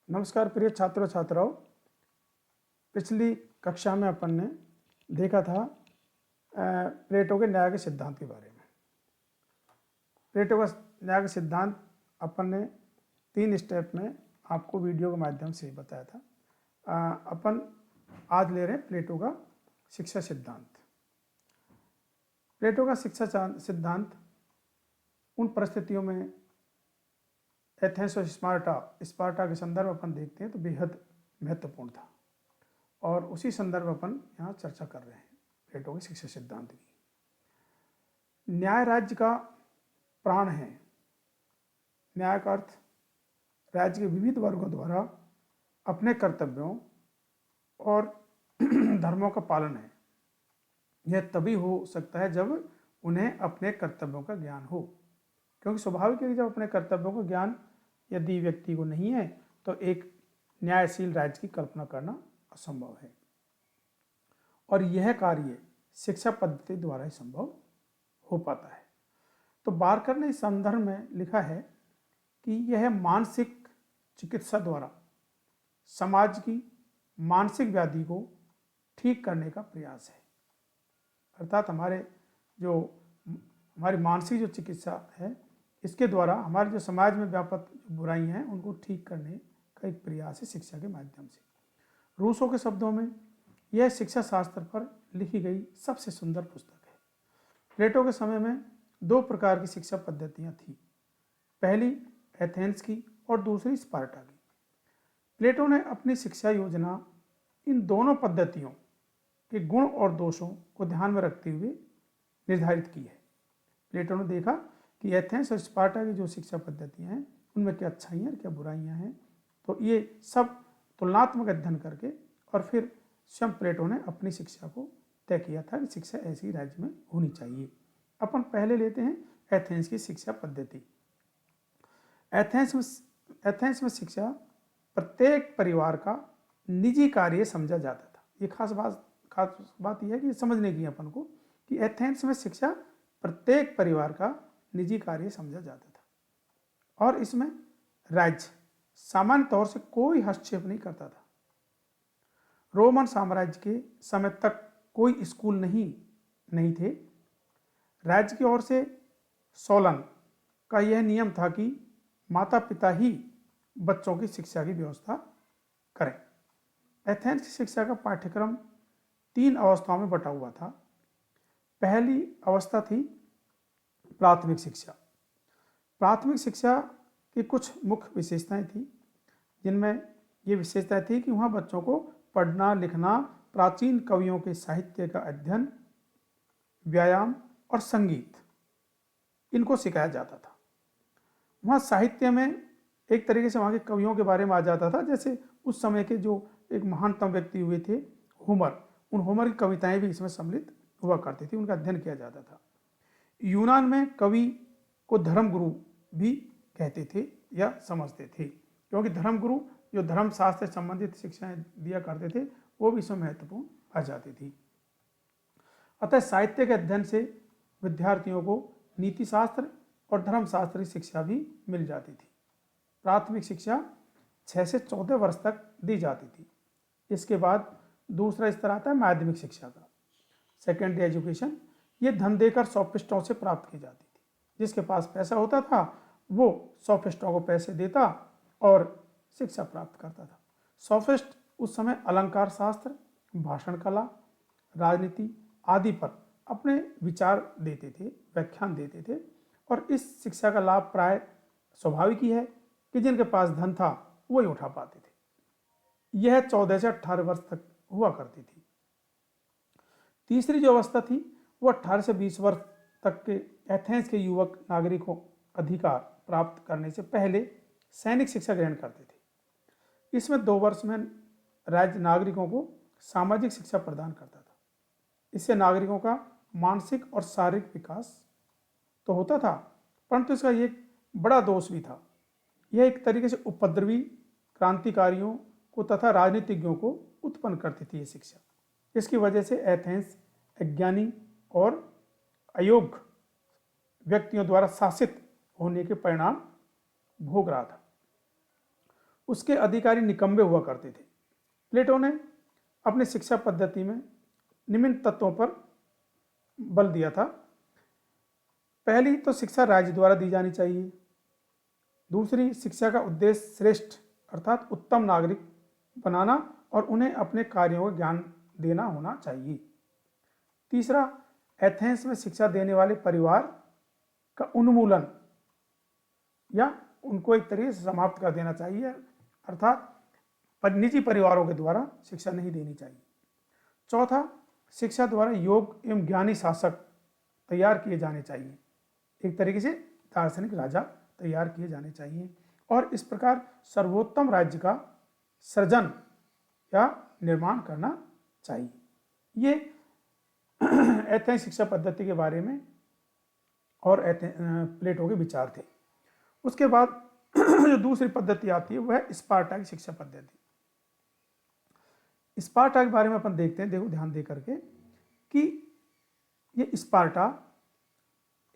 नमस्कार प्रिय छात्रों छात्राओं। पिछली कक्षा में अपन ने देखा था प्लेटो के न्याय के सिद्धांत के बारे में। प्लेटो का न्याय का सिद्धांत अपन ने 3 स्टेप में आपको वीडियो के माध्यम से बताया था। अपन आज ले रहे हैं प्लेटो का शिक्षा सिद्धांत। प्लेटो का शिक्षा सिद्धांत उन परिस्थितियों में एथेंस और स्पार्टा के संदर्भ अपन देखते हैं तो बेहद महत्वपूर्ण था, और उसी संदर्भ अपन यहाँ चर्चा कर रहे हैं प्लेटो के शिक्षा सिद्धांत की। न्याय राज्य का प्राण है। न्याय का अर्थ राज्य के विविध वर्गों द्वारा अपने कर्तव्यों और धर्मों का पालन है। यह तभी हो सकता है जब उन्हें अपने कर्तव्यों का ज्ञान हो, क्योंकि स्वाभाविक है कि जब अपने कर्तव्यों का ज्ञान यदि व्यक्ति को नहीं है तो एक न्यायशील राज्य की कल्पना करना असंभव है, और यह कार्य शिक्षा पद्धति द्वारा ही संभव हो पाता है। तो बारकर ने इस संदर्भ में लिखा है कि यह मानसिक चिकित्सा द्वारा समाज की मानसिक व्याधि को ठीक करने का प्रयास है। अर्थात हमारी मानसिक जो चिकित्सा है, इसके द्वारा हमारे जो समाज में व्यापक बुराइयां हैं उनको ठीक करने का एक प्रयास है शिक्षा के माध्यम से। रूसो के शब्दों में यह शिक्षा शास्त्र पर लिखी गई सबसे सुंदर पुस्तक है। प्लेटो के समय में 2 प्रकार की शिक्षा पद्धतियां थी, पहली एथेंस की और दूसरी स्पार्टा की। प्लेटो ने अपनी शिक्षा योजना इन दोनों पद्धतियों के गुण और दोषों को ध्यान में रखते हुए निर्धारित की है। प्लेटो ने देखा कि एथेंस और स्पार्टा की जो शिक्षा पद्धतियां हैं उनमें क्या अच्छाइयाँ और क्या बुराइयां हैं, तो ये सब तुलनात्मक अध्ययन करके और फिर स्वयं प्लेटो ने अपनी शिक्षा को तय किया था कि शिक्षा ऐसी राज्य में होनी चाहिए। अपन पहले लेते हैं एथेंस की शिक्षा पद्धति। एथेंस में शिक्षा प्रत्येक परिवार का निजी कार्य समझा जाता था। ये खास बात यह है कि समझने की अपन को कि एथेंस में शिक्षा प्रत्येक परिवार का निजी कार्य समझा जाता था, और इसमें राज्य सामान्य तौर से कोई हस्तक्षेप नहीं करता था। रोमन साम्राज्य के समय तक कोई स्कूल नहीं थे। राज्य की ओर से सोलन का यह नियम था कि माता पिता ही बच्चों की शिक्षा की व्यवस्था करें। एथेंस की शिक्षा का पाठ्यक्रम 3 अवस्थाओं में बटा हुआ था। पहली अवस्था थी प्राथमिक शिक्षा। प्राथमिक शिक्षा की कुछ मुख्य विशेषताएं थी, जिनमें ये विशेषताएं थी कि वहाँ बच्चों को पढ़ना लिखना, प्राचीन कवियों के साहित्य का अध्ययन, व्यायाम और संगीत, इनको सिखाया जाता था। वहाँ साहित्य में एक तरीके से वहाँ के कवियों के बारे में आ जाता था, जैसे उस समय के जो एक महानतम व्यक्ति हुए थे होमर, उन होमर की कविताएं भी इसमें सम्मिलित हुआ करती थी, उनका अध्ययन किया जाता था। यूनान में कवि को धर्मगुरु भी कहते थे या समझते थे, क्योंकि धर्मगुरु जो धर्मशास्त्र से संबंधित शिक्षाएं दिया करते थे वो भी इसमें महत्वपूर्ण आ जाती थी। अतः साहित्य के अध्ययन से विद्यार्थियों को नीति शास्त्र और धर्मशास्त्र की शिक्षा भी मिल जाती थी। प्राथमिक शिक्षा 6 से 14 वर्ष तक दी जाती थी। इसके बाद दूसरा स्तर आता है माध्यमिक शिक्षा का, सेकेंडरी एजुकेशन। ये धन देकर सोफिस्टों से प्राप्त की जाती थी। जिसके पास पैसा होता था वो सोफिस्टों को पैसे देता और शिक्षा प्राप्त करता था। सोफिस्ट उस समय अलंकार शास्त्र, भाषण कला, राजनीति आदि पर अपने विचार देते थे, व्याख्यान देते थे, और इस शिक्षा का लाभ प्राय स्वाभाविक ही है कि जिनके पास धन था वही उठा पाते थे। यह 14 से 18 वर्ष तक हुआ करती थी। तीसरी जो अवस्था थी वो 18 से 20 वर्ष तक के एथेंस के युवक नागरिकों अधिकार प्राप्त करने से पहले सैनिक शिक्षा ग्रहण करते थे। इसमें 2 वर्ष में राज्य नागरिकों को सामाजिक शिक्षा प्रदान करता था। इससे नागरिकों का मानसिक और शारीरिक विकास तो होता था, परंतु इसका एक बड़ा दोष भी था। यह एक तरीके से उपद्रवी क्रांतिकारियों को तथा राजनीतिज्ञों को उत्पन्न करती थी ये शिक्षा। इसकी वजह से एथेंस अज्ञानी और अयोग्य व्यक्तियों द्वारा शासित होने के परिणाम भोग रहा था। उसके अधिकारी निकम्मे हुआ करते थे। प्लेटो ने अपनी शिक्षा पद्धति में निम्न तत्वों पर बल दिया था। पहली तो शिक्षा राज्य द्वारा दी जानी चाहिए। दूसरी, शिक्षा का उद्देश्य श्रेष्ठ अर्थात उत्तम नागरिक बनाना और उन्हें अपने कार्यों का ज्ञान देना होना चाहिए। तीसरा, एथेंस में शिक्षा देने वाले परिवार का उन्मूलन या उनको एक तरीके से समाप्त कर देना चाहिए, अर्थात निजी परिवारों के द्वारा शिक्षा नहीं देनी चाहिए। चौथा, शिक्षा द्वारा योग्य एवं ज्ञानी शासक तैयार किए जाने चाहिए, एक तरीके से दार्शनिक राजा तैयार किए जाने चाहिए, और इस प्रकार सर्वोत्तम राज्य का सृजन या निर्माण करना चाहिए। ये एथेंस शिक्षा पद्धति के बारे में और प्लेटो के विचार थे। उसके बाद जो दूसरी पद्धति आती है वह है स्पार्टा की शिक्षा पद्धति। स्पार्टा के बारे में अपन देखते हैं, देखो ध्यान दे करके, कि ये स्पार्टा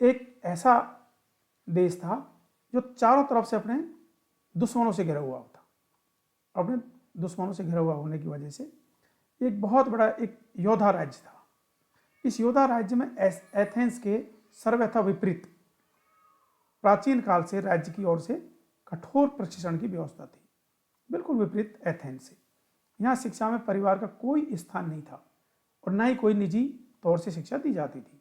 एक ऐसा देश था जो चारों तरफ से अपने दुश्मनों से घिरा हुआ था। अपने दुश्मनों से घिरा हुआ होने की वजह से एक बहुत बड़ा एक योद्धा राज्य था। इस योद्धा राज्य में एथेंस के सर्वथा विपरीत प्राचीन काल से राज्य की ओर से कठोर प्रशिक्षण की व्यवस्था थी, बिल्कुल विपरीत एथेंस से। यहाँ शिक्षा में परिवार का कोई स्थान नहीं था और न ही कोई निजी तौर से शिक्षा दी जाती थी।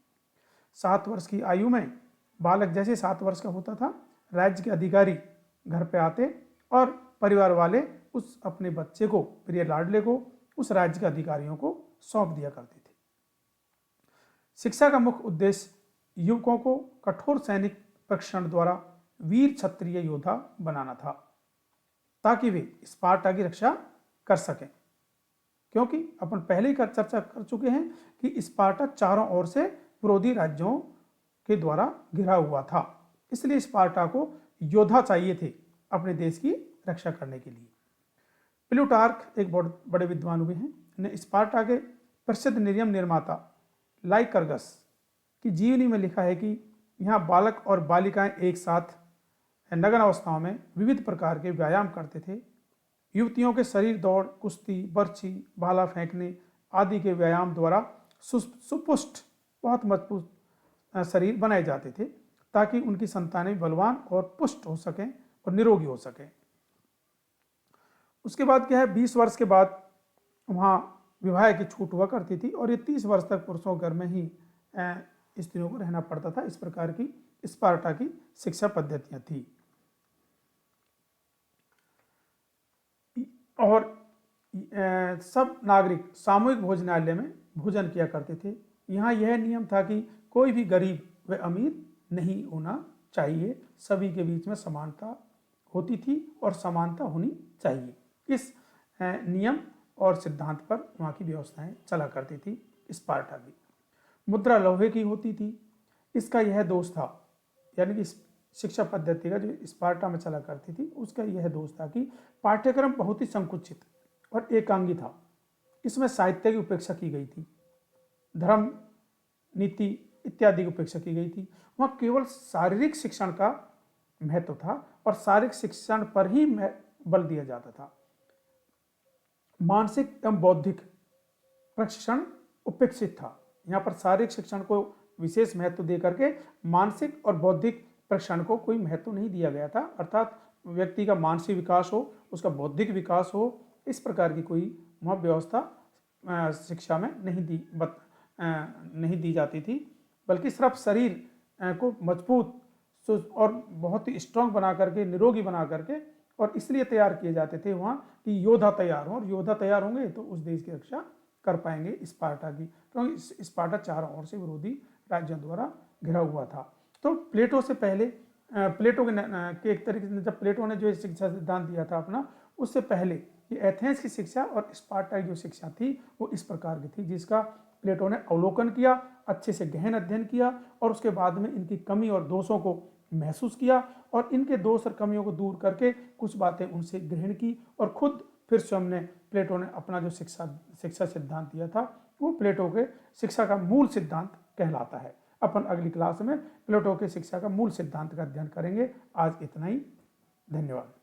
7 वर्ष की आयु में बालक जैसे 7 वर्ष का होता था, राज्य के अधिकारी घर पे आते और परिवार वाले उस अपने बच्चे को, प्रिय लाडले को, उस राज्य के अधिकारियों को सौंप दिया करते थे। शिक्षा का मुख्य उद्देश्य युवकों को कठोर सैनिक प्रशिक्षण द्वारा वीर क्षत्रिय योद्धा बनाना था, ताकि वे स्पार्टा की रक्षा कर सकें। क्योंकि अपन पहले ही चर्चा कर चुके हैं कि स्पार्टा चारों ओर से विरोधी राज्यों के द्वारा घिरा हुआ था, इसलिए स्पार्टा को योद्धा चाहिए थे अपने देश की रक्षा करने के लिए। प्लूटार्क एक बहुत बड़े विद्वान हुए हैं, ने स्पार्टा के प्रसिद्ध नियम निर्माता लाइकर्गस की जीवनी में लिखा है कि यहाँ बालक और बालिकाएं एक साथ नग्न अवस्थाओं में विविध प्रकार के व्यायाम करते थे। युवतियों के शरीर दौड़, कुश्ती, बर्छी, भाला फेंकने आदि के व्यायाम द्वारा सुपुष्ट, बहुत मजबूत शरीर बनाए जाते थे, ताकि उनकी संतानें बलवान और पुष्ट हो सकें और निरोगी हो सकें। उसके बाद क्या है, 20 वर्ष के बाद वहाँ विवाह की छूट हुआ करती थी और ये 30 वर्ष तक पुरुषों घर में ही स्त्रियों को रहना पड़ता था। इस प्रकार की स्पार्टा की शिक्षा पद्धतियां थी। और सब नागरिक सामूहिक भोजनालय में भोजन किया करते थे। यहाँ यह नियम था कि कोई भी गरीब व अमीर नहीं होना चाहिए, सभी के बीच में समानता होती थी और समानता होनी चाहिए। इस नियम और सिद्धांत पर वहाँ की व्यवस्थाएं चला करती थी। स्पार्टा की मुद्रा लोहे की होती थी। इसका यह दोष था, यानी कि शिक्षा पद्धति का जो स्पार्टा में चला करती थी उसका यह दोष था कि पाठ्यक्रम बहुत ही संकुचित और एकांगी था। इसमें साहित्य की उपेक्षा की गई थी, धर्म, नीति इत्यादि की उपेक्षा की गई थी। वहाँ केवल शारीरिक शिक्षण का महत्व था और शारीरिक शिक्षण पर ही बल दिया जाता था। मानसिक एवं बौद्धिक प्रशिक्षण उपेक्षित था। यहाँ पर शारीरिक शिक्षण को विशेष महत्व दे करके मानसिक और बौद्धिक प्रशिक्षण को कोई महत्व नहीं दिया गया था, अर्थात व्यक्ति का मानसिक विकास हो, उसका बौद्धिक विकास हो, इस प्रकार की कोई वहाँ व्यवस्था शिक्षा में नहीं दी जाती थी, बल्कि सिर्फ शरीर को मजबूत और बहुत ही स्ट्रांग बना करके, निरोगी बना करके, और इसलिए तैयार किए जाते थे वहाँ कि योद्धा तैयार हों, और योद्धा तैयार होंगे तो उस देश की रक्षा कर पाएंगे स्पार्टा की, क्योंकि स्पार्टा चारों ओर से विरोधी राज्यों द्वारा घिरा हुआ था। तो प्लेटो से पहले, प्लेटो के एक तरीके से जब प्लेटो ने जो शिक्षा सिद्धांत दिया था अपना, उससे पहले ये एथेंस की शिक्षा और स्पार्टा की जो शिक्षा थी वो इस प्रकार की थी, जिसका प्लेटो ने अवलोकन किया, अच्छे से गहन अध्ययन किया और उसके बाद में इनकी कमी और दोषों को महसूस किया और इनके दोष और कमियों को दूर करके कुछ बातें उनसे ग्रहण की और खुद फिर स्वयं ने, प्लेटो ने अपना जो शिक्षा सिद्धांत दिया था वो प्लेटो के शिक्षा का मूल सिद्धांत कहलाता है। अपन अगली क्लास में प्लेटो के शिक्षा का मूल सिद्धांत का अध्ययन करेंगे। आज इतना ही, धन्यवाद।